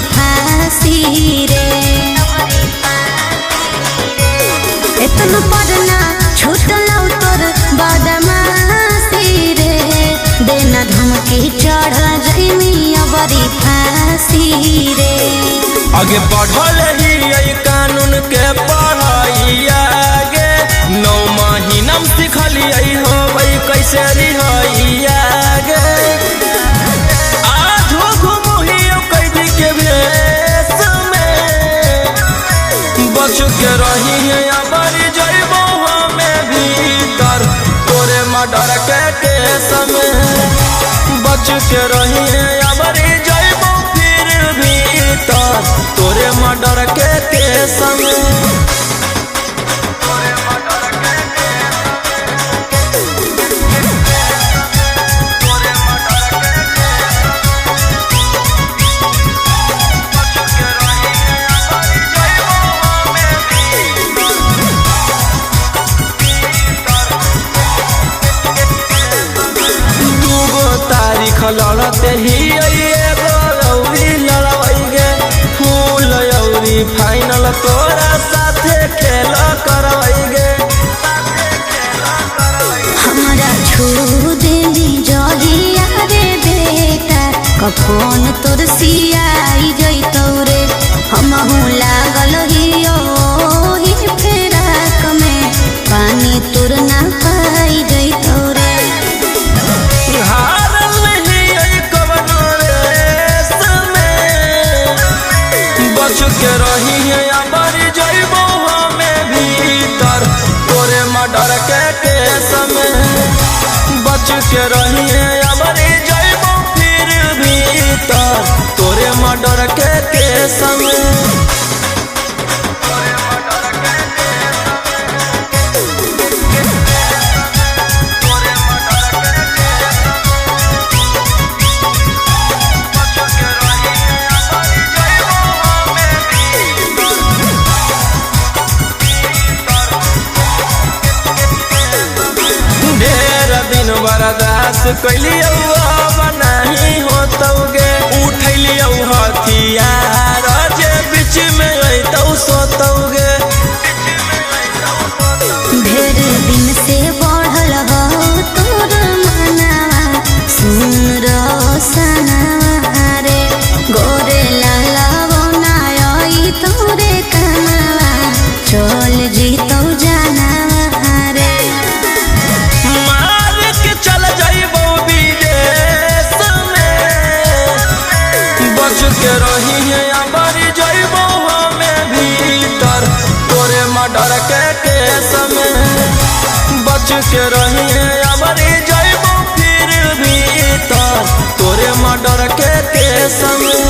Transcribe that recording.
फांसी रे। एतन पढ़ना छूटलौ तोर बदमाशी रे। देना धमकी चढ़ जइमी अबरी फांसी रे। आगे बढ़ल ही कानून के पढ़ाइया गे 9 महीना में सिखलिए हो भाई कैसे रिहाइया गे। आधो घुमुहियो कैदी के भेष में बच के रही है अबरी जइबो हमें भीतर तोरे मर्डर के केस में। बच के रही है अबरी जइबो फिर भीतर तोरे मर्डर के केस में। लड़ते ही एगो लौरी लड़ाई गे फूल लौरी फाइनल तोरा साथे खेल करवाई गे। हमरा छू देली जहिया रे बेटा कफन तोर सियाई जइतौ रे। हमहू लागल हियो ही फेराक में पानी तोर ना पाई जइतौ रे। के रही है अबरी जइबो हमें भीतर तोरे मर्डर के केस में। बच के रही है अबरी जइबो फिर भीतर तोरे मर्डर के केस में। बर्दाश्त कैलियो नहीं होतौगे उठैलियो हथियार जे बीच में अइतौ सोतौगे। ढेर दिन से बढ़ल हो तोर मनावा सुन रोसनावा रे। गोरे लालवो ना आई तोरे कमावा चल जीतौ जानवा रे। चल जाइबो विदेश में बच के रही है अबरी जइबो हमें भीतर तोरे मर्डर के केस में। बच के रही है अबरी जइबो फिर भीतर तोरे मर्डर के केस में।